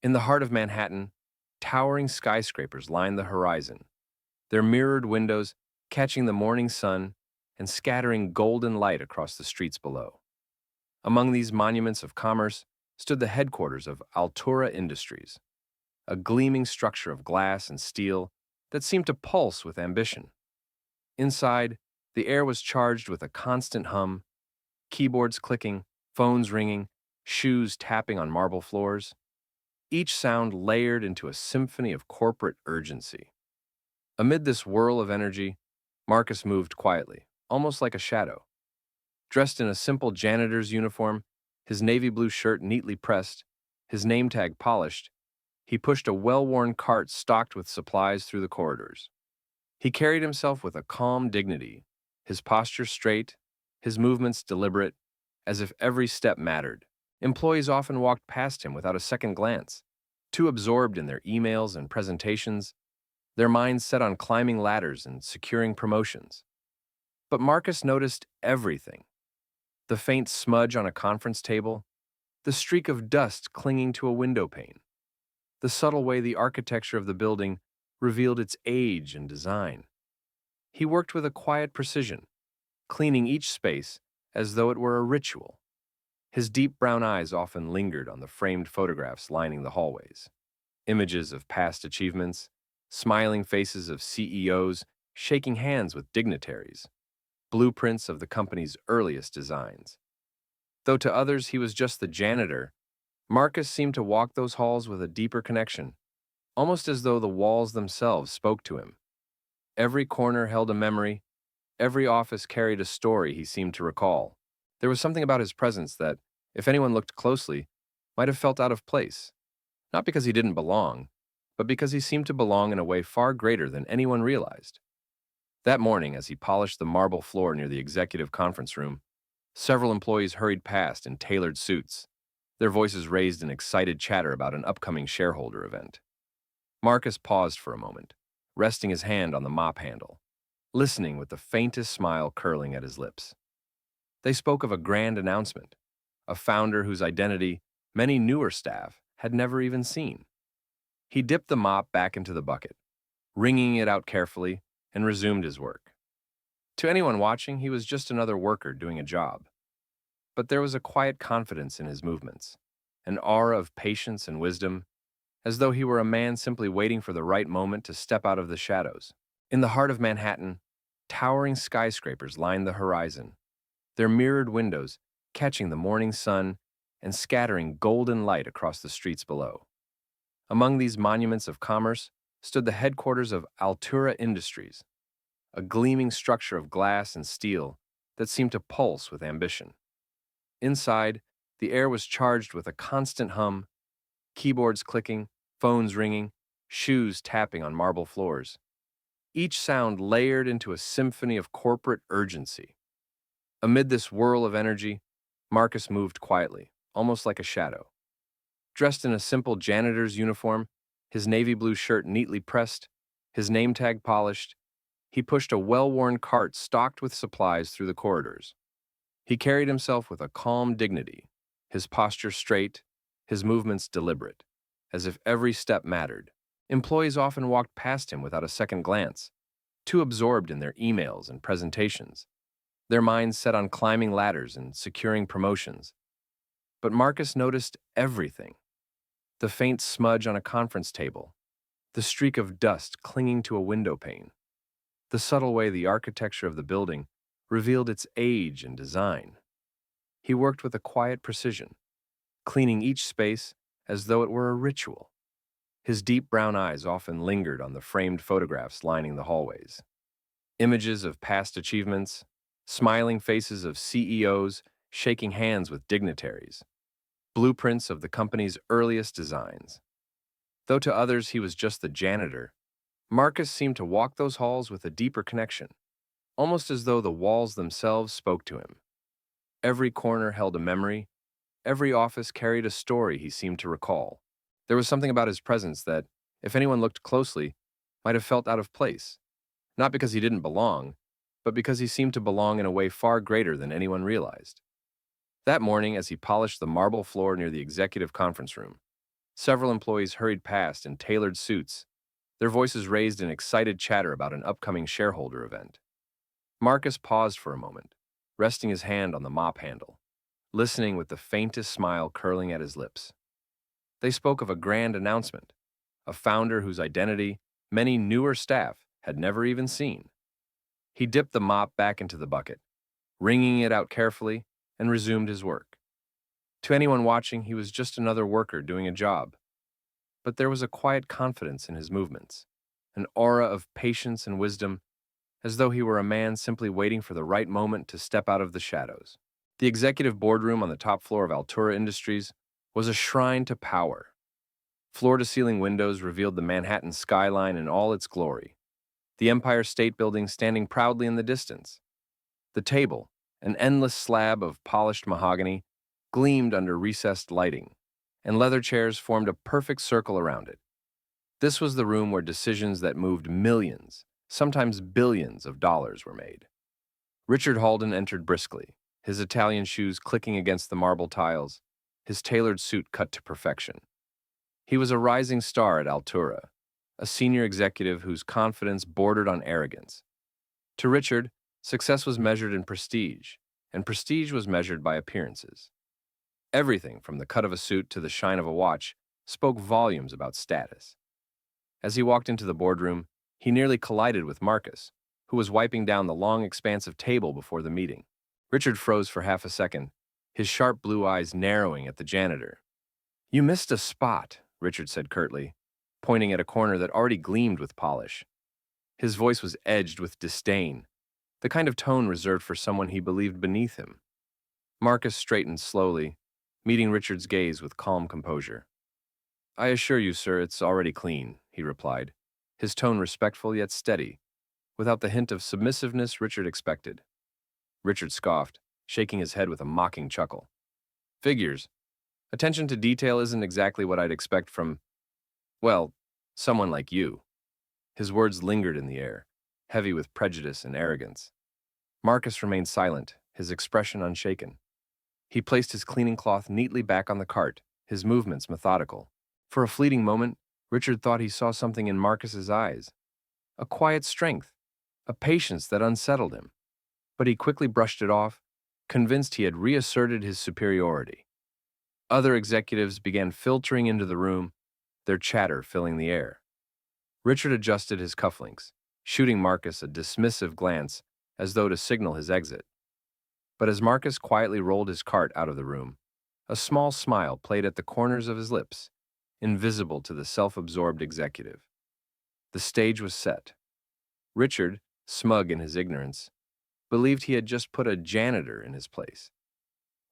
In the heart of Manhattan, towering skyscrapers line the horizon, their mirrored windows catching the morning sun and scattering golden light across the streets below. Among these monuments of commerce stood the headquarters of Altura Industries, a gleaming structure of glass and steel that seemed to pulse with ambition. Inside, the air was charged with a constant hum, keyboards clicking, phones ringing, shoes tapping on marble floors, each sound layered into a symphony of corporate urgency. Amid this whirl of energy, Marcus moved quietly, almost like a shadow. Dressed in a simple janitor's uniform, his navy blue shirt neatly pressed, his name tag polished, he pushed a well-worn cart stocked with supplies through the corridors. He carried himself with a calm dignity, his posture straight, his movements deliberate, as if every step mattered. Employees often walked past him without a second glance, too absorbed in their emails and presentations, their minds set on climbing ladders and securing promotions. But Marcus noticed everything: the faint smudge on a conference table, the streak of dust clinging to a window pane, the subtle way the architecture of the building revealed its age and design. He worked with a quiet precision, cleaning each space as though it were a ritual. His deep brown eyes often lingered on the framed photographs lining the hallways. Images of past achievements, smiling faces of CEOs shaking hands with dignitaries, blueprints of the company's earliest designs. Though to others he was just the janitor, Marcus seemed to walk those halls with a deeper connection, almost as though the walls themselves spoke to him. Every corner held a memory, every office carried a story he seemed to recall. There was something about his presence that, if anyone looked closely, might have felt out of place, not because he didn't belong, but because he seemed to belong in a way far greater than anyone realized. That morning, as he polished the marble floor near the executive conference room, several employees hurried past in tailored suits, their voices raised in excited chatter about an upcoming shareholder event. Marcus paused for a moment, resting his hand on the mop handle, listening with the faintest smile curling at his lips. They spoke of a grand announcement, a founder whose identity many newer staff had never even seen. He dipped the mop back into the bucket, wringing it out carefully, and resumed his work. To anyone watching, he was just another worker doing a job. But there was a quiet confidence in his movements, an aura of patience and wisdom, as though he were a man simply waiting for the right moment to step out of the shadows. In the heart of Manhattan, towering skyscrapers lined the horizon, their mirrored windows catching the morning sun and scattering golden light across the streets below. Among these monuments of commerce stood the headquarters of Altura Industries, a gleaming structure of glass and steel that seemed to pulse with ambition. Inside, the air was charged with a constant hum, keyboards clicking, phones ringing, shoes tapping on marble floors, each sound layered into a symphony of corporate urgency. Amid this whirl of energy, Marcus moved quietly, almost like a shadow. Dressed in a simple janitor's uniform, his navy blue shirt neatly pressed, his name tag polished, he pushed a well-worn cart stocked with supplies through the corridors. He carried himself with a calm dignity, his posture straight, his movements deliberate, as if every step mattered. Employees often walked past him without a second glance, too absorbed in their emails and presentations, their minds set on climbing ladders and securing promotions. But Marcus noticed everything: the faint smudge on a conference table, the streak of dust clinging to a window pane, the subtle way the architecture of the building revealed its age and design. He worked with a quiet precision, cleaning each space as though it were a ritual. His deep brown eyes often lingered on the framed photographs lining the hallways. Images of past achievements, smiling faces of CEOs shaking hands with dignitaries, blueprints of the company's earliest designs. Though to others he was just the janitor, Marcus seemed to walk those halls with a deeper connection, almost as though the walls themselves spoke to him. Every corner held a memory, every office carried a story he seemed to recall. There was something about his presence that, if anyone looked closely, might have felt out of place, not because he didn't belong, but because he seemed to belong in a way far greater than anyone realized. That morning, as he polished the marble floor near the executive conference room, Several employees hurried past in tailored suits, their voices raised in excited chatter about an upcoming shareholder event. Marcus paused for a moment, resting his hand on the mop handle, listening with the faintest smile curling at his lips. They spoke of a grand announcement, a founder whose identity many newer staff had never even seen. He dipped the mop back into the bucket, wringing it out carefully, and resumed his work. To anyone watching, he was just another worker doing a job. But there was a quiet confidence in his movements, an aura of patience and wisdom, as though he were a man simply waiting for the right moment to step out of the shadows. The executive boardroom on the top floor of Altura Industries was a shrine to power. Floor-to-ceiling windows revealed the Manhattan skyline in all its glory, the Empire State Building standing proudly in the distance. The table, an endless slab of polished mahogany, gleamed under recessed lighting, and leather chairs formed a perfect circle around it. This was the room where decisions that moved millions, sometimes billions of dollars were made. Richard Halden entered briskly, his Italian shoes clicking against the marble tiles, his tailored suit cut to perfection. He was a rising star at Altura, a senior executive whose confidence bordered on arrogance. To Richard, success was measured in prestige, and prestige was measured by appearances. Everything from the cut of a suit to the shine of a watch spoke volumes about status. As he walked into the boardroom, he nearly collided with Marcus, who was wiping down the long expanse of table before the meeting. Richard froze for half a second, his sharp blue eyes narrowing at the janitor. "You missed a spot," Richard said curtly, pointing at a corner that already gleamed with polish. His voice was edged with disdain, the kind of tone reserved for someone he believed beneath him. Marcus straightened slowly, meeting Richard's gaze with calm composure. "I assure you, sir, it's already clean," he replied, his tone respectful yet steady, without the hint of submissiveness Richard expected. Richard scoffed, shaking his head with a mocking chuckle. "Figures. Attention to detail isn't exactly what I'd expect from, well, someone like you." His words lingered in the air, heavy with prejudice and arrogance. Marcus remained silent, his expression unshaken. He placed his cleaning cloth neatly back on the cart, his movements methodical. For a fleeting moment, Richard thought he saw something in Marcus's eyes, a quiet strength, a patience that unsettled him. But he quickly brushed it off, convinced he had reasserted his superiority. Other executives began filtering into the room, their chatter filling the air. Richard adjusted his cufflinks, shooting Marcus a dismissive glance as though to signal his exit. But as Marcus quietly rolled his cart out of the room, a small smile played at the corners of his lips, invisible to the self-absorbed executive. The stage was set. Richard, smug in his ignorance, believed he had just put a janitor in his place.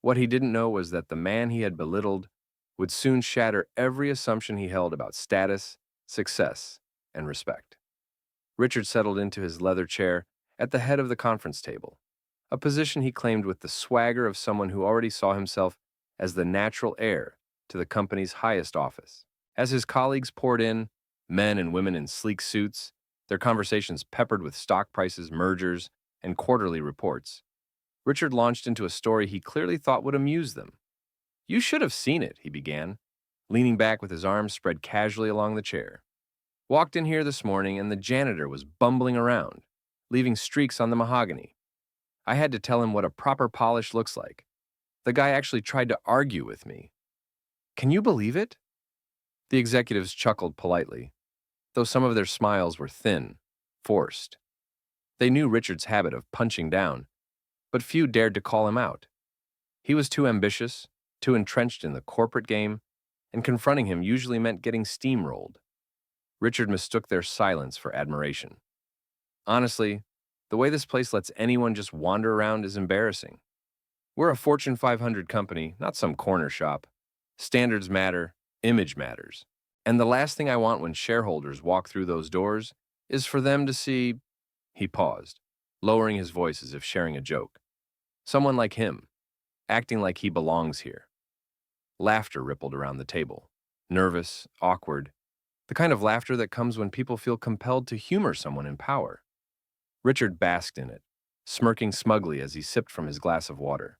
What he didn't know was that the man he had belittled would soon shatter every assumption he held about status, success, and respect. Richard settled into his leather chair at the head of the conference table, a position he claimed with the swagger of someone who already saw himself as the natural heir to the company's highest office. As his colleagues poured in, men and women in sleek suits, their conversations peppered with stock prices, mergers, and quarterly reports, Richard launched into a story he clearly thought would amuse them. "You should have seen it," he began, leaning back with his arms spread casually along the chair. "Walked in here this morning and the janitor was bumbling around, leaving streaks on the mahogany. I had to tell him what a proper polish looks like. The guy actually tried to argue with me. Can you believe it?" The executives chuckled politely, though some of their smiles were thin, forced. They knew Richard's habit of punching down, but few dared to call him out. He was too ambitious, too entrenched in the corporate game, and confronting him usually meant getting steamrolled. Richard mistook their silence for admiration. "Honestly, the way this place lets anyone just wander around is embarrassing. We're a Fortune 500 company, not some corner shop. Standards matter, image matters. And the last thing I want when shareholders walk through those doors is for them to see—" He paused, lowering his voice as if sharing a joke. "Someone like him, acting like he belongs here." Laughter rippled around the table, nervous, awkward, the kind of laughter that comes when people feel compelled to humor someone in power. Richard basked in it, smirking smugly as he sipped from his glass of water.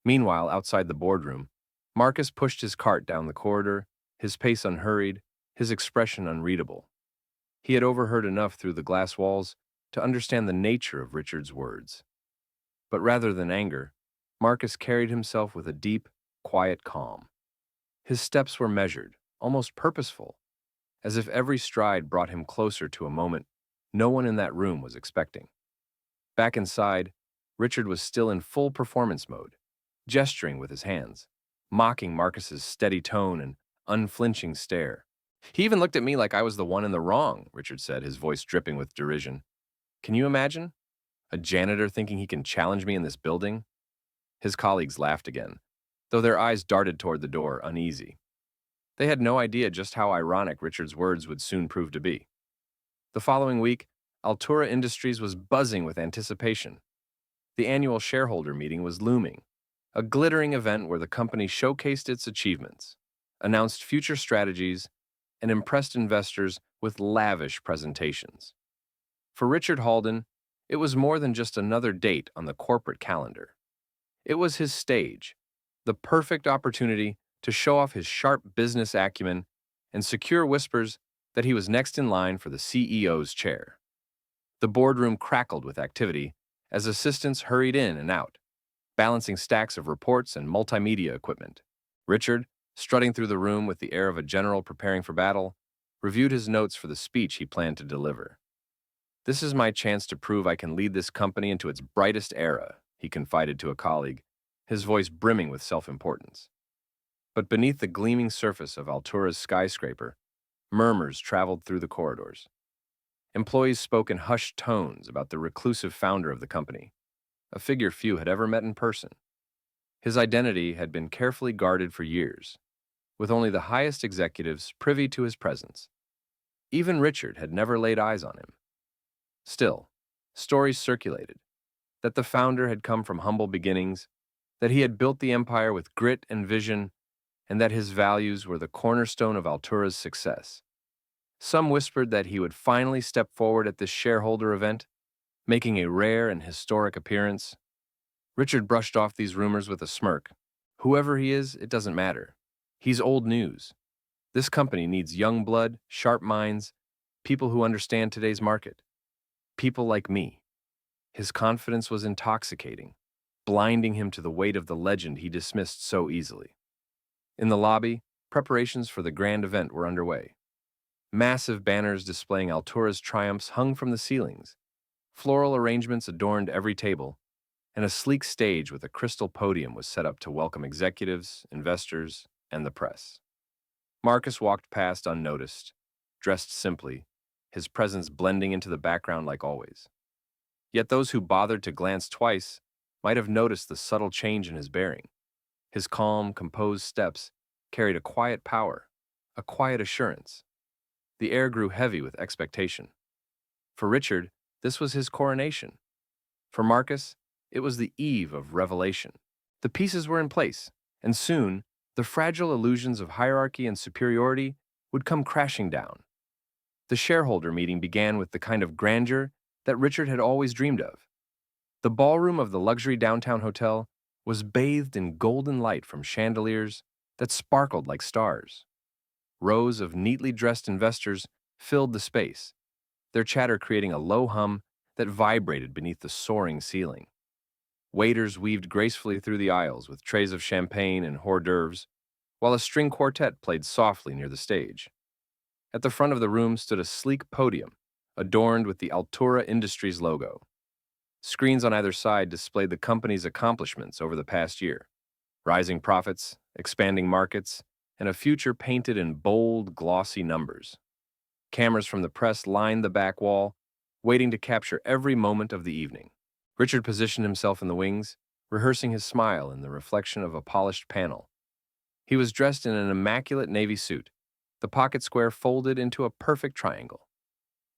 Meanwhile, outside the boardroom, Marcus pushed his cart down the corridor, his pace unhurried, his expression unreadable. He had overheard enough through the glass walls to understand the nature of Richard's words. But rather than anger, Marcus carried himself with a deep, quiet calm. His steps were measured, almost purposeful, as if every stride brought him closer to a moment no one in that room was expecting. Back inside, Richard was still in full performance mode, gesturing with his hands, mocking Marcus's steady tone and unflinching stare. He even looked at me like I was the one in the wrong, Richard said, his voice dripping with derision. Can you imagine? A janitor thinking he can challenge me in this building? His colleagues laughed again, though their eyes darted toward the door, uneasy. They had no idea just how ironic Richard's words would soon prove to be. The following week, Altura Industries was buzzing with anticipation. The annual shareholder meeting was looming, a glittering event where the company showcased its achievements, announced future strategies, and impressed investors with lavish presentations. For Richard Halden, it was more than just another date on the corporate calendar. It was his stage, the perfect opportunity to show off his sharp business acumen and secure whispers that he was next in line for the CEO's chair. The boardroom crackled with activity as assistants hurried in and out, balancing stacks of reports and multimedia equipment. Richard, strutting through the room with the air of a general preparing for battle, reviewed his notes for the speech he planned to deliver. "This is my chance to prove I can lead this company into its brightest era," he confided to a colleague, his voice brimming with self-importance. But beneath the gleaming surface of Altura's skyscraper, murmurs traveled through the corridors. Employees spoke in hushed tones about the reclusive founder of the company, a figure few had ever met in person. His identity had been carefully guarded for years, with only the highest executives privy to his presence. Even Richard had never laid eyes on him. Still, stories circulated that the founder had come from humble beginnings, that he had built the empire with grit and vision, and that his values were the cornerstone of Altura's success. Some whispered that he would finally step forward at this shareholder event, making a rare and historic appearance. Richard brushed off these rumors with a smirk. Whoever he is, it doesn't matter. He's old news. This company needs young blood, sharp minds, people who understand today's market. People like me. His confidence was intoxicating, blinding him to the weight of the legend he dismissed so easily. In the lobby, preparations for the grand event were underway. Massive banners displaying Altura's triumphs hung from the ceilings. Floral arrangements adorned every table, and a sleek stage with a crystal podium was set up to welcome executives, investors, and the press. Marcus walked past unnoticed, dressed simply, his presence blending into the background like always. Yet those who bothered to glance twice might have noticed the subtle change in his bearing. His calm, composed steps carried a quiet power, a quiet assurance. The air grew heavy with expectation. For Richard, this was his coronation. For Marcus, it was the eve of revelation. The pieces were in place, and soon, the fragile illusions of hierarchy and superiority would come crashing down. The shareholder meeting began with the kind of grandeur that Richard had always dreamed of. The ballroom of the luxury downtown hotel was bathed in golden light from chandeliers that sparkled like stars. Rows of neatly dressed investors filled the space, their chatter creating a low hum that vibrated beneath the soaring ceiling. Waiters weaved gracefully through the aisles with trays of champagne and hors d'oeuvres, while a string quartet played softly near the stage. At the front of the room stood a sleek podium, adorned with the Altura Industries logo. Screens on either side displayed the company's accomplishments over the past year: rising profits, expanding markets, and a future painted in bold, glossy numbers. Cameras from the press lined the back wall, waiting to capture every moment of the evening. Richard positioned himself in the wings, rehearsing his smile in the reflection of a polished panel. He was dressed in an immaculate navy suit, the pocket square folded into a perfect triangle.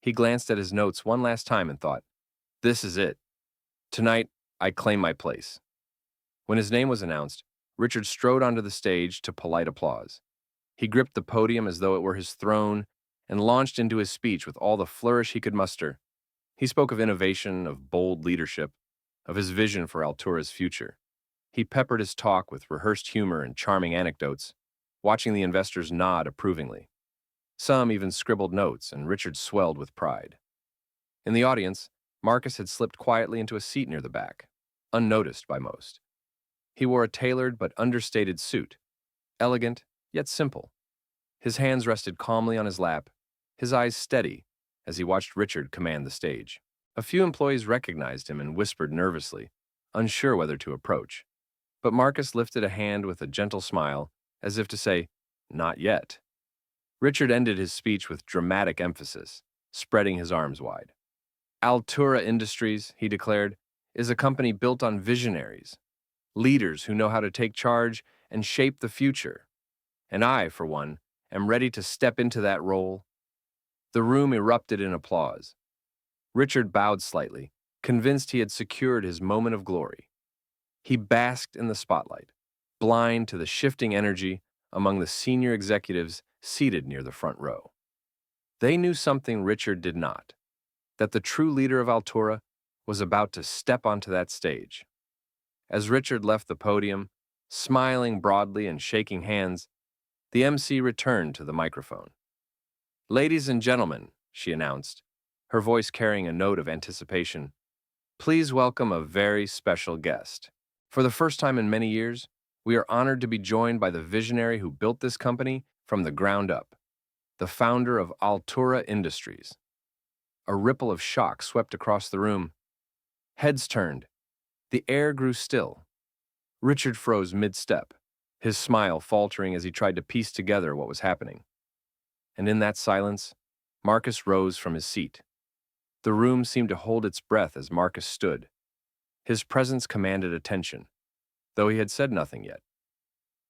He glanced at his notes one last time and thought, "This is it. Tonight, I claim my place." When his name was announced, Richard strode onto the stage to polite applause. He gripped the podium as though it were his throne and launched into his speech with all the flourish he could muster. He spoke of innovation, of bold leadership, of his vision for Altura's future. He peppered his talk with rehearsed humor and charming anecdotes, watching the investors nod approvingly. Some even scribbled notes, and Richard swelled with pride. In the audience, Marcus had slipped quietly into a seat near the back, unnoticed by most. He wore a tailored but understated suit, elegant yet simple. His hands rested calmly on his lap, his eyes steady as he watched Richard command the stage. A few employees recognized him and whispered nervously, unsure whether to approach. But Marcus lifted a hand with a gentle smile, as if to say, "Not yet." Richard ended his speech with dramatic emphasis, spreading his arms wide. Altura Industries, he declared, is a company built on visionaries, leaders who know how to take charge and shape the future. And I, for one, am ready to step into that role. The room erupted in applause. Richard bowed slightly, convinced he had secured his moment of glory. He basked in the spotlight, blind to the shifting energy among the senior executives seated near the front row. They knew something Richard did not, that the true leader of Altura was about to step onto that stage. As Richard left the podium, smiling broadly and shaking hands, the MC returned to the microphone. "Ladies and gentlemen," she announced, her voice carrying a note of anticipation, "please welcome a very special guest. For the first time in many years, we are honored to be joined by the visionary who built this company from the ground up, the founder of Altura Industries." A ripple of shock swept across the room. Heads turned. The air grew still. Richard froze mid-step, his smile faltering as he tried to piece together what was happening. And in that silence, Marcus rose from his seat. The room seemed to hold its breath as Marcus stood. His presence commanded attention, though he had said nothing yet.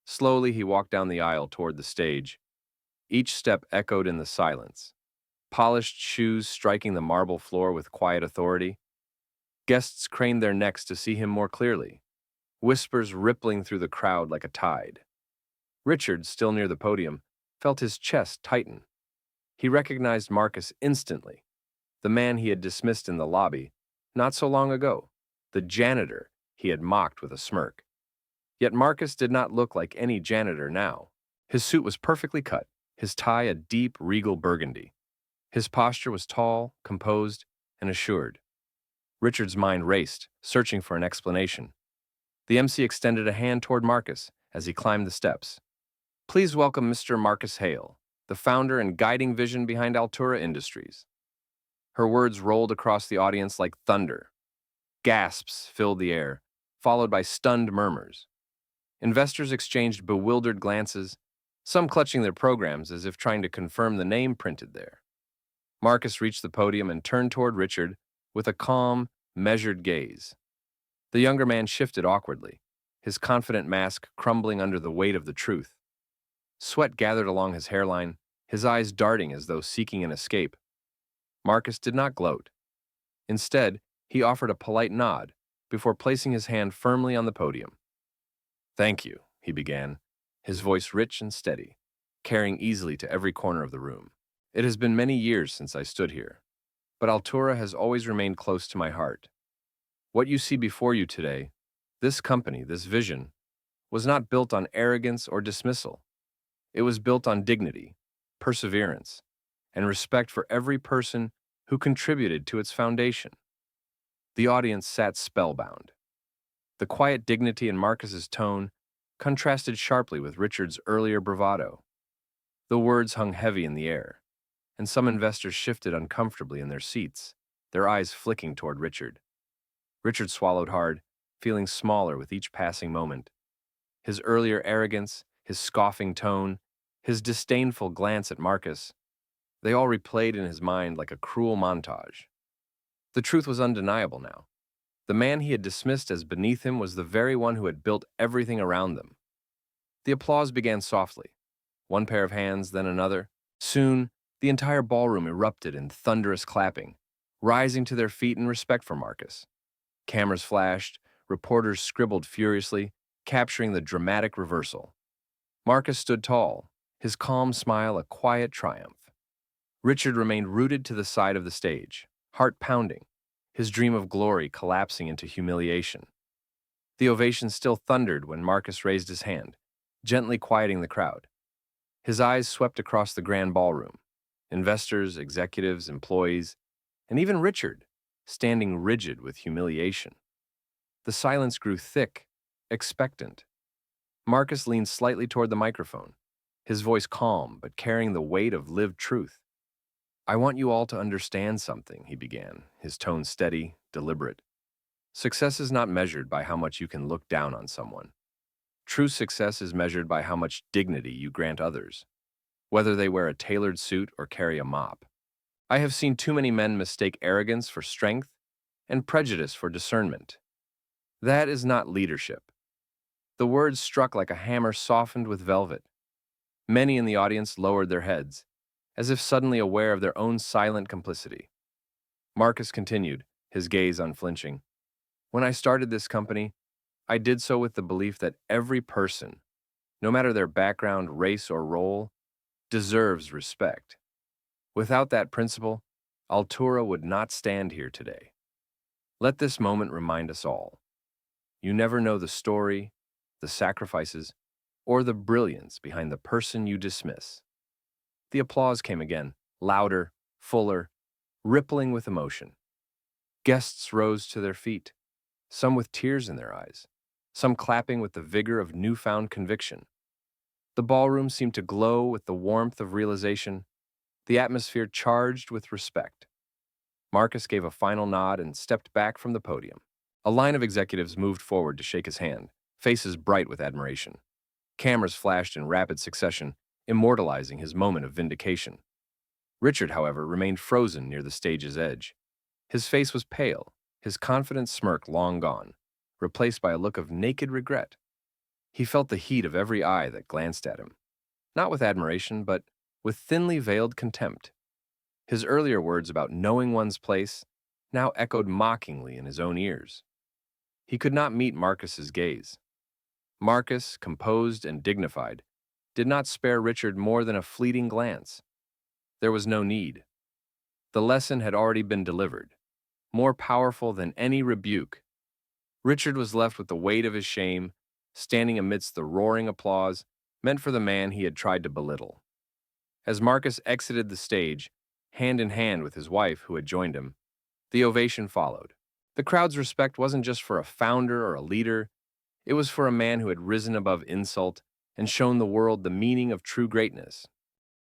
Slowly, he walked down the aisle toward the stage. Each step echoed in the silence, polished shoes striking the marble floor with quiet authority. Guests craned their necks to see him more clearly, whispers rippling through the crowd like a tide. Richard, still near the podium, felt his chest tighten. He recognized Marcus instantly, the man he had dismissed in the lobby not so long ago, the janitor he had mocked with a smirk. Yet Marcus did not look like any janitor now. His suit was perfectly cut, his tie a deep, regal burgundy. His posture was tall, composed, and assured. Richard's mind raced, searching for an explanation. The MC extended a hand toward Marcus as he climbed the steps. "Please welcome Mr. Marcus Hale, the founder and guiding vision behind Altura Industries." Her words rolled across the audience like thunder. Gasps filled the air, followed by stunned murmurs. Investors exchanged bewildered glances, some clutching their programs as if trying to confirm the name printed there. Marcus reached the podium and turned toward Richard with a calm, measured gaze. The younger man shifted awkwardly, his confident mask crumbling under the weight of the truth. Sweat gathered along his hairline, his eyes darting as though seeking an escape. Marcus did not gloat. Instead, he offered a polite nod before placing his hand firmly on the podium. "Thank you," he began, his voice rich and steady, carrying easily to every corner of the room. "It has been many years since I stood here, but Altura has always remained close to my heart. What you see before you today, this company, this vision, was not built on arrogance or dismissal. It was built on dignity, perseverance, and respect for every person who contributed to its foundation." The audience sat spellbound. The quiet dignity in Marcus's tone contrasted sharply with Richard's earlier bravado. The words hung heavy in the air, and some investors shifted uncomfortably in their seats, their eyes flicking toward Richard. Richard swallowed hard, feeling smaller with each passing moment. His earlier arrogance, his scoffing tone, his disdainful glance at Marcus, they all replayed in his mind like a cruel montage. The truth was undeniable now. The man he had dismissed as beneath him was the very one who had built everything around them. The applause began softly, one pair of hands, then another. Soon, the entire ballroom erupted in thunderous clapping, rising to their feet in respect for Marcus. Cameras flashed, reporters scribbled furiously, capturing the dramatic reversal. Marcus stood tall, his calm smile a quiet triumph. Richard remained rooted to the side of the stage, heart pounding, his dream of glory collapsing into humiliation. The ovation still thundered when Marcus raised his hand, gently quieting the crowd. His eyes swept across the grand ballroom. Investors, executives, employees, and even Richard, standing rigid with humiliation. The silence grew thick, expectant. Marcus leaned slightly toward the microphone, his voice calm but carrying the weight of lived truth. "I want you all to understand something," he began, his tone steady, deliberate. "Success is not measured by how much you can look down on someone. True success is measured by how much dignity you grant others, whether they wear a tailored suit or carry a mop. I have seen too many men mistake arrogance for strength and prejudice for discernment. That is not leadership." The words struck like a hammer softened with velvet. Many in the audience lowered their heads, as if suddenly aware of their own silent complicity. Marcus continued, his gaze unflinching. "When I started this company, I did so with the belief that every person, no matter their background, race, or role, deserves respect. Without that principle, Altura would not stand here today. Let this moment remind us all. You never know the story, the sacrifices, or the brilliance behind the person you dismiss." The applause came again, louder, fuller, rippling with emotion. Guests rose to their feet, some with tears in their eyes, some clapping with the vigor of newfound conviction. The ballroom seemed to glow with the warmth of realization, the atmosphere charged with respect. Marcus gave a final nod and stepped back from the podium. A line of executives moved forward to shake his hand, faces bright with admiration. Cameras flashed in rapid succession, immortalizing his moment of vindication. Richard, however, remained frozen near the stage's edge. His face was pale, his confident smirk long gone, replaced by a look of naked regret. He felt the heat of every eye that glanced at him, not with admiration, but with thinly veiled contempt. His earlier words about knowing one's place now echoed mockingly in his own ears. He could not meet Marcus's gaze. Marcus, composed and dignified, did not spare Richard more than a fleeting glance. There was no need. The lesson had already been delivered, more powerful than any rebuke. Richard was left with the weight of his shame, standing amidst the roaring applause meant for the man he had tried to belittle. As Marcus exited the stage, hand in hand with his wife who had joined him, the ovation followed. The crowd's respect wasn't just for a founder or a leader, it was for a man who had risen above insult and shown the world the meaning of true greatness.